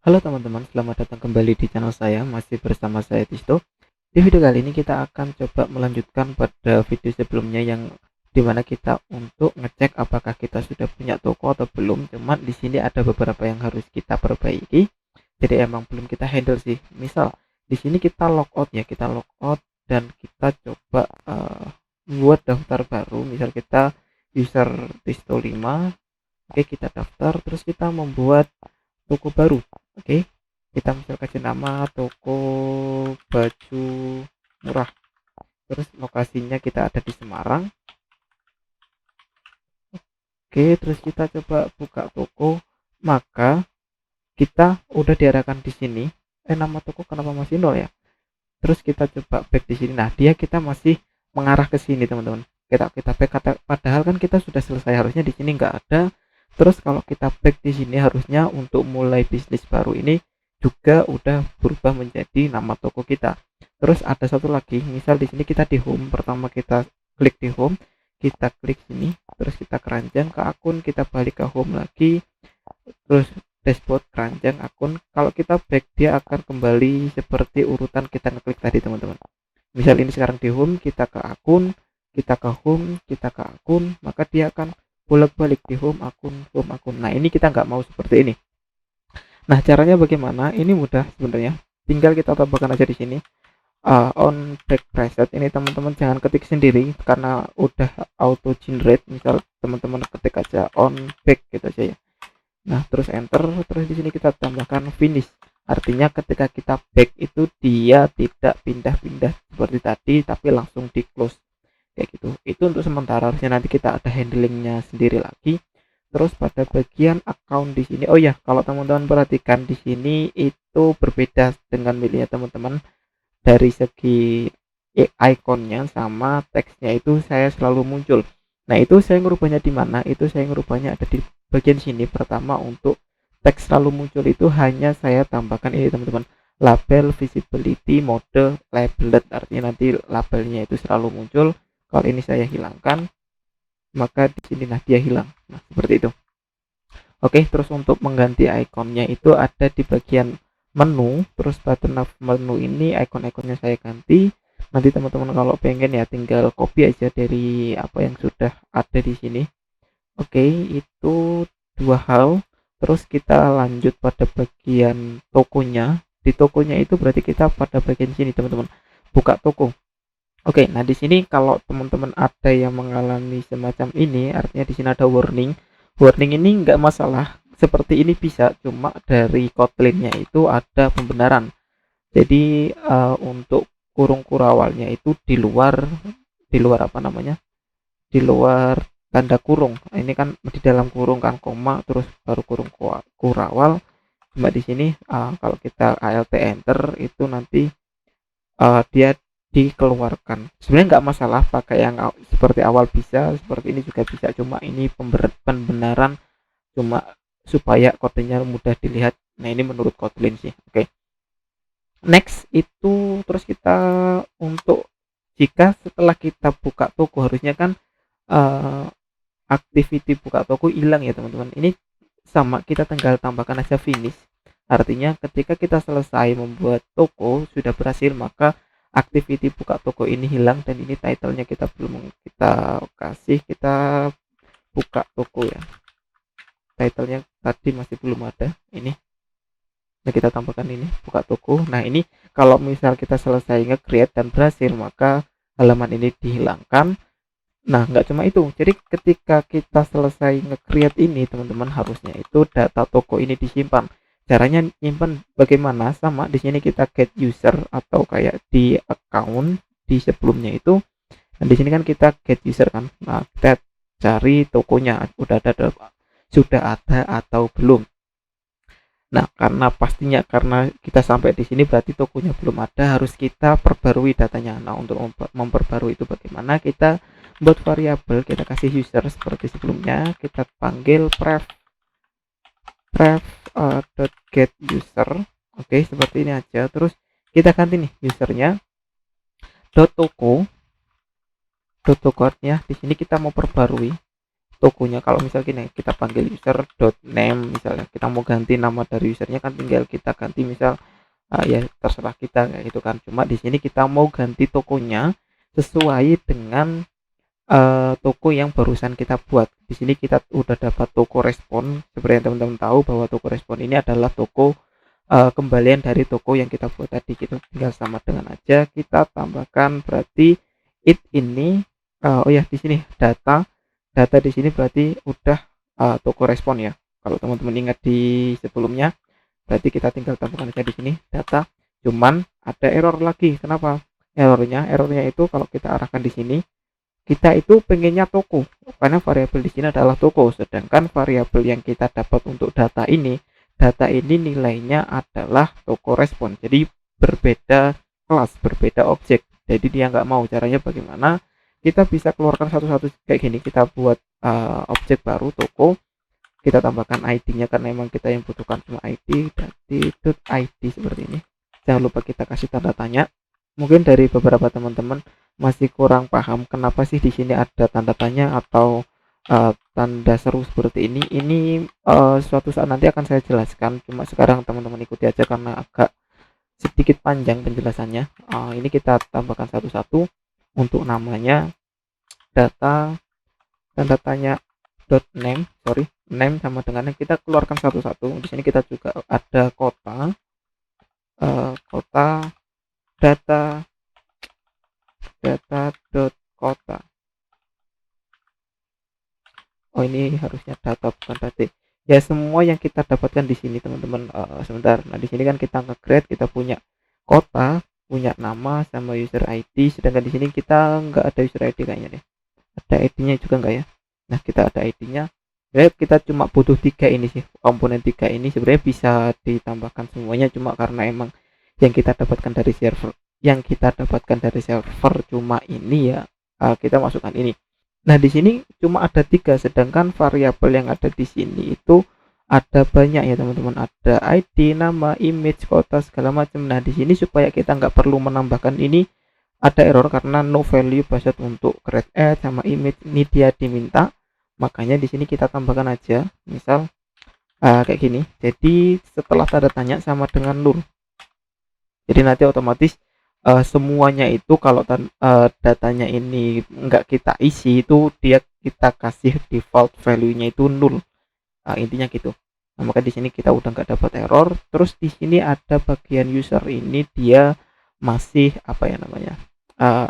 Halo teman-teman, selamat datang kembali di channel saya. Masih bersama saya Tisto. Di video kali ini kita akan coba melanjutkan pada video sebelumnya yang dimana kita untuk ngecek apakah kita sudah punya toko atau belum. Cuman di sini ada beberapa yang harus kita perbaiki. Jadi emang belum kita handle sih. Misal di sini kita logout ya, kita logout dan kita coba buat daftar baru. Misal kita user Tisto 5. Oke, kita daftar terus kita membuat toko baru. Oke, kita misal kasih nama toko baju murah, terus lokasinya kita ada di Semarang. Oke, terus kita coba buka toko, maka kita udah diarahkan di sini. Nama toko kenapa masih nol ya? Terus kita coba back di sini. Nah, dia kita masih mengarah ke sini teman-teman. Kita back, padahal kan kita sudah selesai, harusnya di sini nggak ada. Terus kalau kita back di sini harusnya untuk mulai bisnis baru ini juga udah berubah menjadi nama toko kita. Terus ada satu lagi, misal di sini kita di home, pertama kita klik di home, kita klik sini, terus kita keranjang ke akun, kita balik ke home lagi, terus dashboard keranjang akun. Kalau kita back dia akan kembali seperti urutan kita ngeklik tadi teman-teman. Misal ini sekarang di home, kita ke akun, kita ke home, kita ke akun, maka dia akan bolak-balik di home akun, home akun. Nah ini kita nggak mau seperti ini. Nah caranya bagaimana? Ini mudah sebenarnya. Tinggal kita tambahkan aja di sini. On back preset ini teman-teman jangan ketik sendiri karena udah auto generate. Misal teman-teman ketik aja on back gitu aja ya. Nah terus enter, terus di sini kita tambahkan finish. Artinya ketika kita back itu dia tidak pindah-pindah seperti tadi, tapi langsung di close kayak gitu. Itu untuk sementara, harusnya nanti kita ada handlingnya sendiri lagi. Terus pada bagian account di sini, oh ya, kalau teman-teman perhatikan di sini itu berbeda dengan miliknya teman-teman dari segi ikonnya sama teksnya itu saya selalu muncul. Nah itu saya ngerubahnya di mana? Itu saya ngerubahnya ada di bagian sini. Pertama untuk teks selalu muncul itu hanya saya tambahkan ini teman-teman, label visibility mode labeled, artinya nanti labelnya itu selalu muncul. Kalau ini saya hilangkan, maka di sini nah dia hilang. Nah seperti itu. Oke, terus untuk mengganti ikonnya itu ada di bagian menu. Terus button of menu ini ikon-ikonnya saya ganti. Nanti teman-teman kalau pengen ya tinggal copy aja dari apa yang sudah ada di sini. Oke, itu dua hal. Terus kita lanjut pada bagian tokonya. Di tokonya itu berarti kita pada bagian sini teman-teman, buka toko. Oke, nah di sini kalau teman-teman ada yang mengalami semacam ini, artinya di sini ada warning. Warning ini nggak masalah, seperti ini bisa, cuma dari Kotlin-nya itu ada pembenaran. Jadi untuk kurung kurawalnya itu di luar apa namanya? Di luar tanda kurung. Nah, ini kan di dalam kurung kan koma, terus baru kurung kurawal. Cuma di sini kalau kita alt enter itu nanti dia dikeluarkan. Sebenarnya nggak masalah pakai yang seperti awal, bisa seperti ini juga bisa, cuma ini pembenaran cuma supaya kodenya mudah dilihat. Nah ini menurut Kotlin sih. Oke, next itu terus kita untuk jika setelah kita buka toko harusnya kan uh, activity buka toko hilang ya teman-teman. Ini sama, kita tinggal tambahkan aja finish. Artinya ketika kita selesai membuat toko sudah berhasil, maka activity buka toko ini hilang. Dan ini titlenya kita belum kita kasih, kita buka toko ya, titlenya tadi masih belum ada ini. Nah kita tambahkan ini buka toko. Nah ini kalau misal kita selesai nge-create dan berhasil, maka halaman ini dihilangkan. Nah nggak cuma itu, jadi ketika kita selesai nge-create ini teman-teman, harusnya itu data toko ini disimpan. Caranya nyimpan bagaimana? Sama di sini kita get user atau kayak di account di sebelumnya itu. Dan di sini kan kita get user kan. Nah kita cari tokonya sudah ada atau belum. Nah karena pastinya karena kita sampai di sini berarti tokonya belum ada, harus kita perbarui datanya. Nah untuk memperbarui itu bagaimana? Kita buat variabel, kita kasih user seperti sebelumnya, kita panggil get user. Oke, seperti ini aja. Terus kita ganti nih usernya .toko ya. Di sini kita mau perbarui tokonya. Kalau misal gini, kita panggil user.name misalnya, kita mau ganti nama dari usernya kan tinggal kita ganti misal ya terserah kita kayak gitu kan. Cuma di sini kita mau ganti tokonya sesuai dengan toko yang barusan kita buat. Di sini kita udah dapat toko respon. Seperti yang teman-teman tahu bahwa toko respon ini adalah toko kembalian dari toko yang kita buat tadi. Kita tinggal sama dengan aja kita tambahkan berarti it ini oh ya di sini data di sini berarti udah toko respon ya. Kalau teman-teman ingat di sebelumnya berarti kita tinggal tambahkan aja di sini data. Cuman ada error lagi. Kenapa? Errornya itu kalau kita arahkan di sini, kita itu pengennya toko karena variabel di sini adalah toko, sedangkan variabel yang kita dapat untuk data ini nilainya adalah toko respon. Jadi berbeda kelas, berbeda objek. Jadi dia nggak mau. Caranya bagaimana? Kita bisa keluarkan satu-satu kayak gini. Kita buat objek baru toko, kita tambahkan ID-nya karena memang kita yang butuhkan cuma ID, dati.id seperti ini. Jangan lupa kita kasih tanda tanya. Mungkin dari beberapa teman-teman masih kurang paham kenapa sih di sini ada tanda tanya atau tanda seru seperti ini. Ini suatu saat nanti akan saya jelaskan. Cuma sekarang teman-teman ikuti aja karena agak sedikit panjang penjelasannya. Ini kita tambahkan satu-satu. Untuk namanya data tanda tanya name sama dengan yang kita keluarkan satu-satu. Di sini kita juga ada kota data kota. Oh ini harusnya data bukan data. Ya semua yang kita dapatkan di sini teman-teman. Sebentar. Nah di sini kan kita nge-create, kita punya kota, punya nama sama user ID. Sedangkan di sini kita nggak ada user ID kayaknya deh. Ada ID-nya juga nggak ya? Nah kita ada ID-nya. Kita cuma butuh 3 ini sih, komponen 3 ini sebenarnya bisa ditambahkan semuanya, cuma karena emang yang kita dapatkan dari server cuma ini ya, kita masukkan ini. Nah di sini cuma ada 3, sedangkan variabel yang ada di sini itu ada banyak ya teman-teman. Ada ID, nama, image, kota segala macam. Nah di sini supaya kita nggak perlu menambahkan ini, ada error karena no value password untuk create ad sama image ini dia diminta. Makanya di sini kita tambahkan aja misal kayak gini. Jadi setelah tanda tanya sama dengan null. Jadi nanti otomatis semuanya itu kalau datanya ini enggak kita isi itu kita kasih default value-nya itu null. Intinya gitu. Nah, maka di sini kita udah nggak dapat error. Terus di sini ada bagian user ini dia masih apa ya namanya?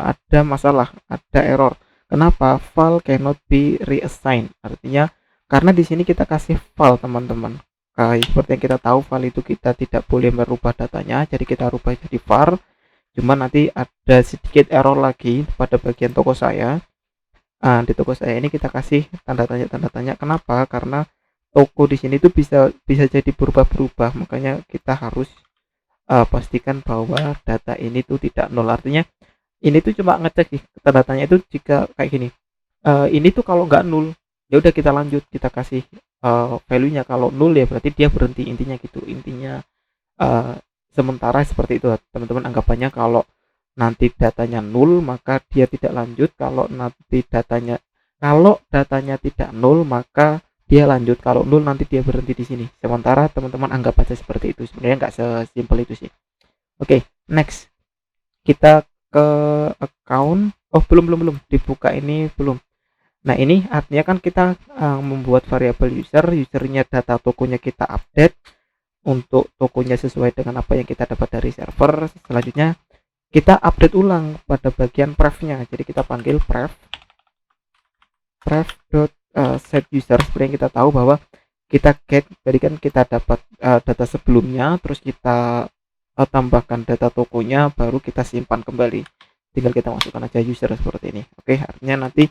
Ada masalah, ada error. Kenapa? File cannot be reassigned. Artinya karena di sini kita kasih file teman-teman. Seperti yang kita tahu file itu kita tidak boleh merubah datanya, jadi kita rubah jadi var. Cuma nanti ada sedikit error lagi pada bagian toko saya. Di toko saya ini kita kasih tanda tanya. Kenapa? Karena toko di sini itu bisa jadi berubah-berubah. Makanya kita harus pastikan bahwa data ini tuh tidak nol. Artinya ini tuh cuma ngecek nih tanda tanya itu jika kayak gini. Ini tuh kalau nggak nol ya udah kita lanjut, kita kasih value-nya. Kalau nol ya berarti dia berhenti, intinya gitu. Intinya sementara seperti itu teman-teman, anggapannya kalau nanti datanya nol maka dia tidak lanjut, kalau datanya tidak nol maka dia lanjut, kalau nol nanti dia berhenti di sini. Sementara teman-teman anggap aja seperti itu, sebenarnya nggak sesimpel itu sih. Oke, next kita ke account. Oh belum dibuka ini belum. Nah ini artinya kan kita membuat variabel usernya data tokonya kita update untuk tokonya sesuai dengan apa yang kita dapat dari server. Selanjutnya kita update ulang pada bagian pref-nya. Jadi kita panggil pref.set user. Seperti yang kita tahu bahwa kita get, tadi kan kita dapat data sebelumnya, terus kita tambahkan data tokonya, baru kita simpan kembali. Tinggal kita masukkan aja user seperti ini. Oke, artinya nanti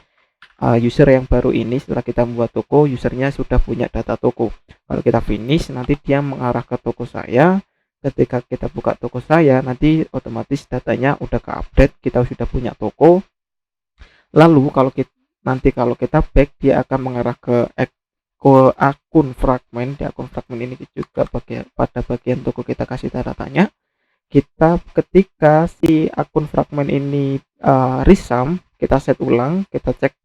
user yang baru ini setelah kita membuat toko, usernya sudah punya data toko. Kalau kita finish, nanti dia mengarah ke toko saya. Ketika kita buka toko saya, nanti otomatis datanya udah ke update, kita sudah punya toko. Lalu kalau kita back, dia akan mengarah ke akun fragment. Di akun fragment ini juga pada bagian toko kita kasih tanda tanya. Kita ketika si akun fragment ini resum, kita set ulang, kita cek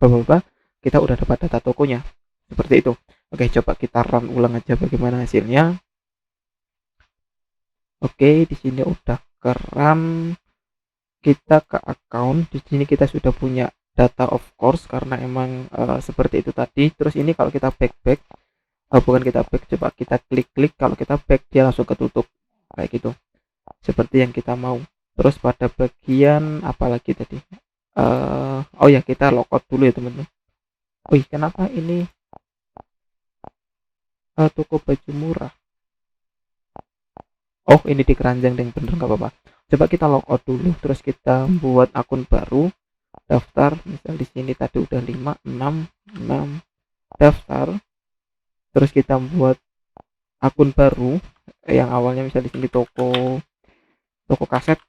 kita udah dapat data tokonya. Seperti itu. Oke, coba kita run ulang aja bagaimana hasilnya. Oke, di sini udah keran, kita ke account. Di sini kita sudah punya data of course karena emang seperti itu tadi. Terus ini kalau kita back, bukan kita back, coba kita klik, kalau kita back dia langsung ketutup kayak gitu, seperti yang kita mau. Terus pada bagian apalagi tadi, oh ya, kita logout dulu ya teman-teman. Wih, kenapa ini toko baju murah? Oh, ini di keranjang yang bener, nggak apa-apa. Coba kita logout dulu, terus kita buat akun baru, daftar. Misal di sini tadi udah 5, 6, 6, daftar. Terus kita buat akun baru yang awalnya misal di sini toko kaset,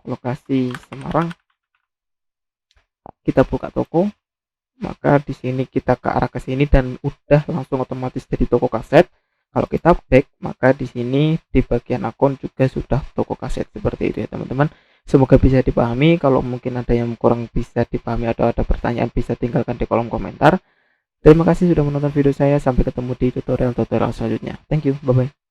lokasi Semarang. Kita buka toko, maka di sini kita ke arah ke sini dan udah langsung otomatis jadi toko kaset. Kalau kita back, maka di sini di bagian akun juga sudah toko kaset, seperti itu ya teman-teman. Semoga bisa dipahami. Kalau mungkin ada yang kurang bisa dipahami atau ada pertanyaan, bisa tinggalkan di kolom komentar. Terima kasih sudah menonton video saya. Sampai ketemu di tutorial selanjutnya. Thank you. Bye bye.